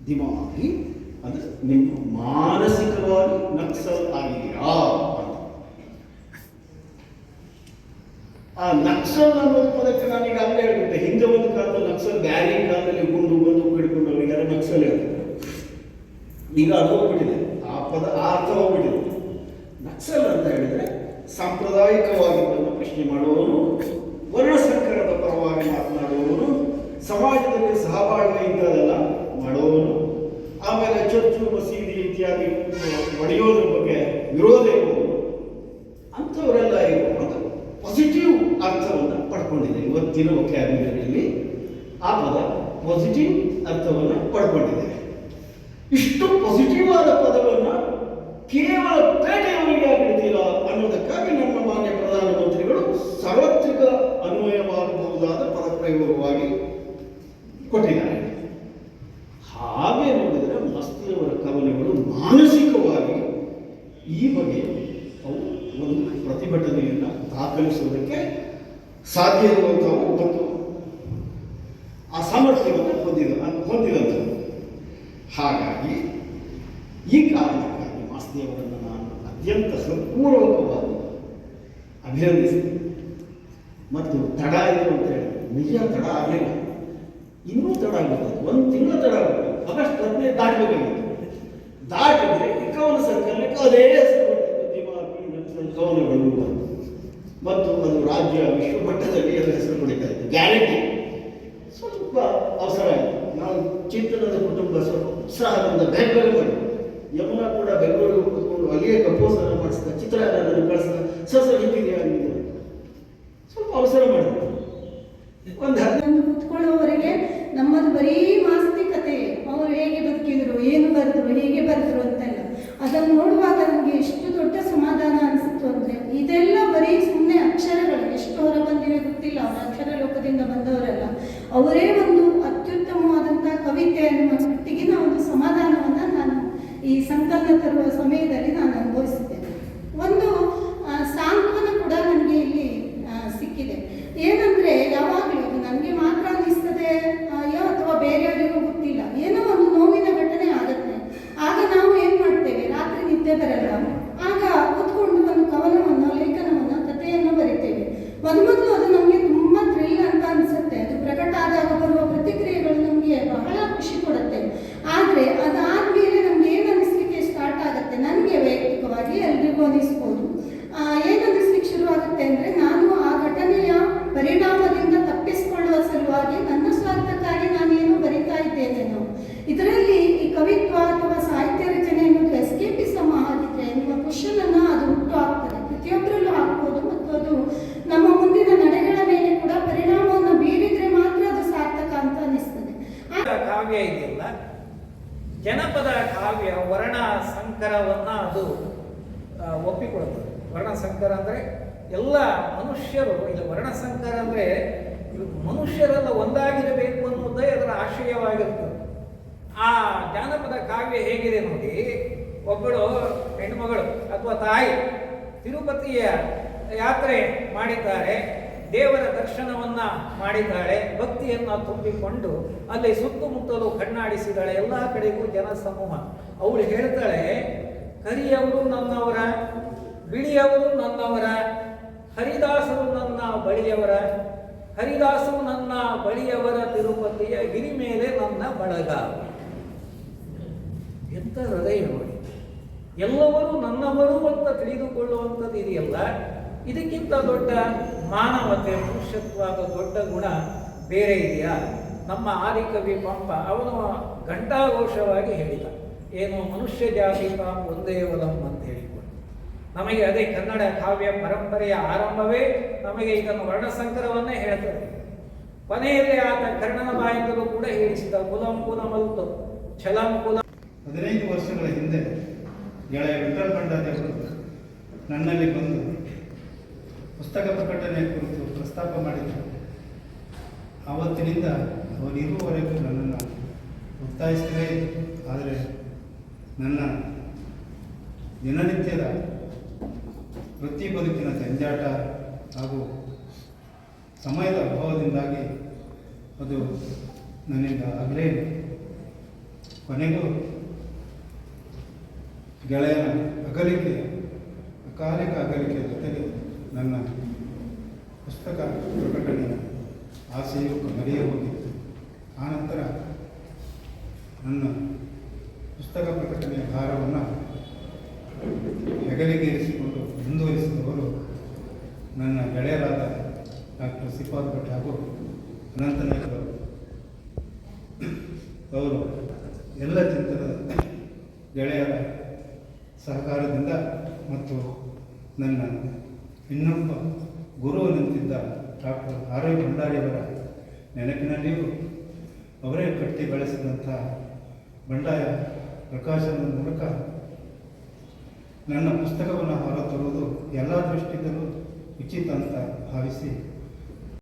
ದಿಮಾಗಿ ಅಂದರೆ ನಿಮ್ಮ ಮಾನಸಿಕವಾಗಿ ನಕ್ಸಲ್ ಆಗಿದೆಯಾ ಅಂತ. ಆ ನಕ್ಸಲ್ ಅನ್ನೋದು ಪದಕ್ಕೆ ನಾನೀಗ ಅಲ್ಲೇ ಹೇಳ್ಬಿಟ್ಟೆ. ಹಿಂದೆ ಒಂದು ಕಾಲದಲ್ಲಿ ನಕ್ಸಲ್ ಬ್ಯಾರಿ ಕಾಲದಲ್ಲಿ ಗುಂಡು ಹಿಡ್ಕೊಂಡು ಅವರಿಗೆಲ್ಲ ನಕ್ಸಲ್ ಹೇಳ್ತಾರೆ. ಈಗ ಅದು ಹೋಗ್ಬಿಟ್ಟಿದೆ, ಆ ಪದ ಆ ಅರ್ಥ ಹೋಗ್ಬಿಟ್ಟಿದೆ. ನಕ್ಸಲ್ ಅಂತ ಹೇಳಿದರೆ ಸಾಂಪ್ರದಾಯಿಕವಾಗಿದ್ದನ್ನು ಪ್ರಶ್ನೆ ಮಾಡುವವನು, ವರ್ಣಸಂಕರದ ಪರವಾಗಿ ಮಾತನಾಡುವವನು, ಸಮಾಜದಲ್ಲಿ ಸಹಬಾಳ್ವೆ ಇಂಥದೆಲ್ಲ ಮಾಡುವವನು, ಆಮೇಲೆ ಚರ್ಚು ಮಸೀದಿ ಇತ್ಯಾದಿ ಒಡೆಯೋದ್ರ ಬಗ್ಗೆ ವಿರೋಧ ಇರುವವರು, ಅಂಥವರೆಲ್ಲ ಇರುವುದು ಪಾಸಿಟಿವ್ ಅರ್ಥವನ್ನು ಪಡ್ಕೊಂಡಿದೆ. ಇವತ್ತಿನ ವೊಕ್ಯಾಬ್ಯುಲರಿಯಲ್ಲಿ ಆ ಪದ ಪಾಸಿಟಿವ್ ಅರ್ಥವನ್ನು ಪಡ್ಕೊಂಡಿದೆ. ಇಷ್ಟು ಪಾಸಿಟಿವ್ ಆದ ಪದವನ್ನು ಕೇವಲ ಪೇಟೆಯವರಿಗೆ ಹಿಡಿದಿಲ್ಲ ಅನ್ನೋದಕ್ಕಾಗಿ ನಮ್ಮ ಮಾನ್ಯ ಪ್ರಧಾನಮಂತ್ರಿಗಳು ಸಾರ್ವತ್ರಿಕ ಅನ್ವಯವಾಗಬಹುದಾದ ಪದಪ್ರಯೋಗವಾಗಿ ಕೊಟ್ಟಿದ್ದಾರೆ. ಹಾಗೆ ನೋಡಿದರೆ ಮಸ್ತಿಯವರ ಕವನಗಳು ಮಾನಸಿಕವಾಗಿ ಈ ಬಗ್ಗೆ ಅವು ಒಂದು ಪ್ರತಿಭಟನೆಯನ್ನು ದಾಖಲಿಸುವುದಕ್ಕೆ ಸಾಧ್ಯ ಇರುವಂಥವು ಮತ್ತು ಆ ಸಾಮರ್ಥ್ಯವನ್ನು ಹೊಂದಿದಂಥವು. ಹಾಗಾಗಿ ಈ ಕಾರಣಕ್ಕಾಗಿ ಮಾಸ್ತಿಯವರನ್ನು ನಾನು ಅತ್ಯಂತ ಹೃತ್ಪೂರ್ವಕವಾಗಿ ಅಭಿನಂದಿಸ್ತೀನಿ. ಮತ್ತು ತಡ ಆಯಿತು ಅಂತ ಹೇಳಿ ನಿಜ ತಡ ಆಗಲಿಲ್ಲ, ಇನ್ನೂ ತಡ ಆಗುತ್ತೆ, 1 ತಿಂಗಳು ತಡ ಆಗುತ್ತೆ. ಆಗಸ್ಟ್ 15 ದಾಟಬೇಕಾಗಿತ್ತು. ದಾಟಿದ್ರೆ ಈ ಕವನ ಸಂಕಲನಕ್ಕೆ ಅದೇ ಹೆಸರು ಬರ್ತಿತ್ತು, ದಿಮಾಗಿ ನಕ್ಸಲ್ ಕವನಗಳು ಮತ್ತು ಅದು ರಾಜ್ಯ ವಿಶ್ವ ಮಟ್ಟದಲ್ಲಿ ಅದರ ಹೆಸರು ಪಡಿತಾ ಇತ್ತು. ಗ್ಯಾರಂಟಿ ಸ್ವಲ್ಪ ಅವಸರ ಆಯಿತು. ನಾವು ಚಿಂತನದ ಕುಟುಂಬ ಸ್ವಲ್ಪ ಉತ್ಸಾಹದಿಂದ ಬೇಗ ಮಾಡಿ ಯಮುನಾ ಕೂಡ ಬೆಂಗಳೂರಿಗೆ ಕೂತ್ಕೊಂಡು ಅಲ್ಲಿಯೇ ಕಂಪೋಸರ್ ಮಾಡಿಸಿದ, ಚಿತ್ರಗಳನ್ನು ಕಳಿಸಿದ, ಸರ್ ಹೀಗಿದೆ ಆಗಿದೆ, ಸ್ವಲ್ಪ ಅವಸರ ಮಾಡಿದ್ರು. ಒಂದು ಕುತ್ಕೊಳ್ಳೋವರೆಗೆ ನಮ್ಮದು ಬರೀ ಮಾಸ್ತಿಕತೆ, ಅವರು ಹೇಗೆ ಬದುಕಿದ್ರು, ಏನು ಬರೆದ್ರು, ಹೇಗೆ ಬರೆದ್ರು ಅಂತೆಲ್ಲ ಅದನ್ನು ನೋಡುವಾಗ ನಮಗೆ ಎಷ್ಟು ದೊಡ್ಡ ಸಮಾಧಾನ ಅನಿಸಿತು ಅಂದರೆ, ಇದೆಲ್ಲ ಬರೀ ಸುಮ್ಮನೆ ಅಕ್ಷರಗಳು, ಎಷ್ಟು ಹೊರ ಬಂದಿವೆ ಗೊತ್ತಿಲ್ಲ, ಅವರ ಅಕ್ಷರ ಲೋಕದಿಂದ ಬಂದವರೆಲ್ಲ, ಅವರೇ ಒಂದು ಅತ್ಯುತ್ತಮವಾದಂಥ ಕವಿತೆ ಅನ್ನುವ ಮಟ್ಟಿಗಿನ ಒಂದು ಸಮಾಧಾನವನ್ನು ನಾನು ಈ ಸಂಕಲನ ತರುವ ಸಮಯದಲ್ಲಿ ನಾನು ಅನುಭವಿಸಿದ್ದೇನೆ. ಒಂದು ಸಾಂತ್ವನ ಕೂಡ ನನಗೆ ಇಲ್ಲಿ ಸಿಕ್ಕಿದೆ. ಏನಂದರೆ ಯಾವಾಗಲೂ ಇದು ನನಗೆ ಮಾತ್ರ ಅನ್ನಿಸ್ತದೆ ಅಥವಾ ಬೇರೆಯವರಿಗೂ ಗೊತ್ತಿಲ್ಲ, ಏನೋ ಒಂದು ನೋವಿನ ಘಟನೆ ಆಗುತ್ತೆ. ಆಗ ನಾವು ಏನು ಮಾಡ್ತೇವೆ, ರಾತ್ರಿ ನಿದ್ದೆ ಬರಲ್ಲ, ಆಗ ಕೂತ್ಕೊಂಡು ಒಂದು ಕವನವನ್ನು, ಲೇಖನವನ್ನು, ಕಥೆಯನ್ನು ಬರಿತೇವೆ. ಮೊದಲು ಅದು ನಮಗೆ ತುಂಬ ಥ್ರಿಲ್ ಅಂತ ಅನಿಸುತ್ತೆ. ಅದು ಪ್ರಕಟ ಆದಾಗ ಬರುವ ಪ್ರತಿಕ್ರಿಯೆಗಳು ನಮಗೆ ಬಹಳ ಖುಷಿ ಕೊಡುತ್ತೆ. ಆದರೆ ಅದಾದಮೇಲೆ ನಮ್ಗೆ ಏನು ಅನ್ನಿಸ್ಲಿಕ್ಕೆ ಸ್ಟಾರ್ಟ್ ಆಗುತ್ತೆ, ನನಗೆ ವೈಯಕ್ತಿಕವಾಗಿ ಎಲ್ರಿಗೂ ಅನ್ನಿಸ್ಬೋದು, ಏನು ಅನ್ನಿಸ್ಲಿಕ್ಕೆ ಶುರುವಾಗುತ್ತೆ ಅಂದರೆ, ನಾನು ಆ ಘಟನೆಯ ಪರಿಣಾಮದಿಂದ ತಪ್ಪಿಸಿಕೊಳ್ಳುವ ಸಲುವಾಗಿ ನನ್ನ ಸ್ವಾರ್ಥಕ್ಕಾಗಿ ನಾನೇನು ಬರಿತಾ ಇದ್ದೇನೇನೋ, ಇದರಲ್ಲಿ ಈ ಕವಿತ್ವ ಅಥವಾ ಸಾಹಿತ್ಯ ರಚನೆ ಅನ್ನೋದು ಎಸ್ಕೇಪಿಸಮ್ ಆಗಿದ್ರೆ ಎನ್ನುವ ಕ್ವಶನನ್ನು ಅದು ಹುಟ್ಟು ಹಾಕ್ತದೆ. ಪ್ರತಿಯೊಬ್ಬರಲ್ಲೂ ಹಾಕ್ಬೋದು ಮತ್ತು ಅದು ನಮ್ಮ ಮುಂದಿನ ನಡೆಗಳ ಮೇಲೆ ಕೂಡ ಪರಿಣಾಮವನ್ನು ಬೀರಿದ್ರೆ ಮಾತ್ರ ಅದು ಸಾರ್ಥಕ ಅಂತ ಅನಿಸ್ತದೆ. ಕಾವ್ಯ ಇದೆಯಲ್ಲ, ಜನಪದ ಕಾವ್ಯ ವರ್ಣ ಸಂಕರವನ್ನ ಅದು ಒಪ್ಪಿಕೊಳ್ಳುತ್ತದೆ. ವರ್ಣ ಸಂಕರ ಅಂದರೆ ಎಲ್ಲ ಮನುಷ್ಯರು, ಇದು ವರ್ಣ ಸಂಕರ ಅಂದರೆ ಮನುಷ್ಯರೆಲ್ಲ ಒಂದಾಗಿರಬೇಕು ಅನ್ನೋದೇ ಅದರ ಆಶಯವಾಗಿರ್ತದೆ. ಆ ಜಾನಪದ ಕಾವ್ಯ ಹೇಗಿದೆ ನೋಡಿ, ಒಬ್ಬಳು ಹೆಣ್ಮಗಳು ಅಥವಾ ತಾಯಿ ತಿರುಪತಿಯ ಯಾತ್ರೆ ಮಾಡಿದ್ದಾರೆ, ದೇವರ ದರ್ಶನವನ್ನ ಮಾಡಿದ್ದಾಳೆ, ಭಕ್ತಿಯನ್ನು ತುಂಬಿಕೊಂಡು ಅಲ್ಲಿ ಸುತ್ತಮುತ್ತಲು ಕಣ್ಣಾಡಿಸಿದಾಳೆ, ಎಲ್ಲ ಕಡೆಗೂ ಜನಸಮೂಹ. ಅವಳು ಹೇಳ್ತಾಳೆ, ಕರಿಯವರು ನನ್ನವರ, ಬಿಳಿಯವರು ನನ್ನವರ, ಹರಿದಾಸರು ನನ್ನ ಬಳಿಯವರ, ಹರಿದಾಸರು ನನ್ನ ಬಳಿಯವರ, ತಿರುಪತಿಯ ಗಿರಿ ಮೇಲೆ ನನ್ನ ಬಳಗ. ಎಂಥ ಹೃದಯ ನೋಡಿ, ಎಲ್ಲವರು ನನ್ನವರು ಅಂತ ತಿಳಿದುಕೊಳ್ಳುವಂಥದ್ದು ಇದೆಯಲ್ಲ, ಇದಕ್ಕಿಂತ ದೊಡ್ಡ ಮಾನವತೆ, ಮನುಷ್ಯತ್ವದ ದೊಡ್ಡ ಗುಣ ಬೇರೆ ಇದೆಯಾ? ನಮ್ಮ ಆದಿಕವಿ ಪಂಪ ಅವನು ಘಂಟಾಘೋಷವಾಗಿ ಹೇಳಿದ, ಏನು ಮನುಷ್ಯ ಜಾತಿ ತಾವು ಒಂದೇ ಒಲಂ ಅಂತ ಹೇಳಿಕೊಂಡು. ನಮಗೆ ಅದೇ ಕನ್ನಡ ಕಾವ್ಯ ಪರಂಪರೆಯ ಆರಂಭವೇ ನಮಗೆ ಇದನ್ನು ವರ್ಣಸಂಕರವನ್ನೇ ಹೇಳ್ತದೆ. ಕೊನೆಯಲ್ಲಿ ಆತ ಕರ್ಣನ ಬಾಯಿಂದಲೂ ಕೂಡ ಹೇಳಿಸಿದ, ಕುಲಂ ಕುಲಮಲ್ತು ಛಲಂ ಕುಲ. 15 ವರ್ಷಗಳ ಹಿಂದೆ ಗೆಳೆಯ ವಿಠಲ್ ಭಂಡಾರಿಯವರು ನನ್ನಲ್ಲಿ ಬಂದು ಪುಸ್ತಕ ಪ್ರಕಟಣೆ ಕುರಿತು ಪ್ರಸ್ತಾಪ ಮಾಡಿದರು. ಆವತ್ತಿನಿಂದ ಅವರಿರುವವರೆಗೂ ನನ್ನನ್ನು ಒತ್ತಾಯಿಸ್ತಲೇ ಇತ್ತು. ಆದರೆ ನನ್ನ ದಿನನಿತ್ಯದ ವೃತ್ತಿ ಬದುಕಿನ ಜಂಜಾಟ ಹಾಗೂ ಸಮಯದ ಅಭಾವದಿಂದಾಗಿ ಅದು ನನ್ನಿಂದ ಆಗಲೇ ಕೊನೆಗೂ ಗೆಳೆಯನ ಅಗಲಿಕೆ, ಅಕಾಲಿಕ ಅಗಲಿಕೆಯ ಜೊತೆಗೆ ನನ್ನ ಪುಸ್ತಕ ಪ್ರಕಟಣೆಯ ಆಸೆಯು ಮರೆಯೇ ಹೋಗಿತ್ತು. ಆನಂತರ ನನ್ನ ಪುಸ್ತಕ ಪ್ರಕಟಣೆಯ ಭಾರವನ್ನು ಹೆಗಲಿಗೇರಿಸಿಕೊಂಡು ಮುಂದುವರಿಸಿದವರು ನನ್ನ ಗೆಳೆಯರಾದ ಡಾಕ್ಟರ್ ಸಿಪಾಲ್ ಭಟ್ ಹಾಗೂ ಅನಂತನಾಯಕರು. ಅವರು ಎಲ್ಲ ಚಿಂತನದ ಗೆಳೆಯರ ಸಹಕಾರದಿಂದ ಮತ್ತು ನನ್ನ ಇನ್ನೊಬ್ಬ ಗುರುವಿನಂತಿದ್ದ ಡಾಕ್ಟರ್ ಆರ್ ಐ ಭಂಡಾರಿಯವರ ನೆನಪಿನಲ್ಲಿಯೂ ಅವರೇ ಕಟ್ಟಿ ಬೆಳೆಸಿದಂಥ ಬಂಡಾಯ ಪ್ರಕಾಶನದ ಮೂಲಕ ನನ್ನ ಪುಸ್ತಕವನ್ನು ಹೊರತರುವುದು ಎಲ್ಲ ದೃಷ್ಟಿಯಿಂದಲೂ ಉಚಿತ ಅಂತ ಭಾವಿಸಿ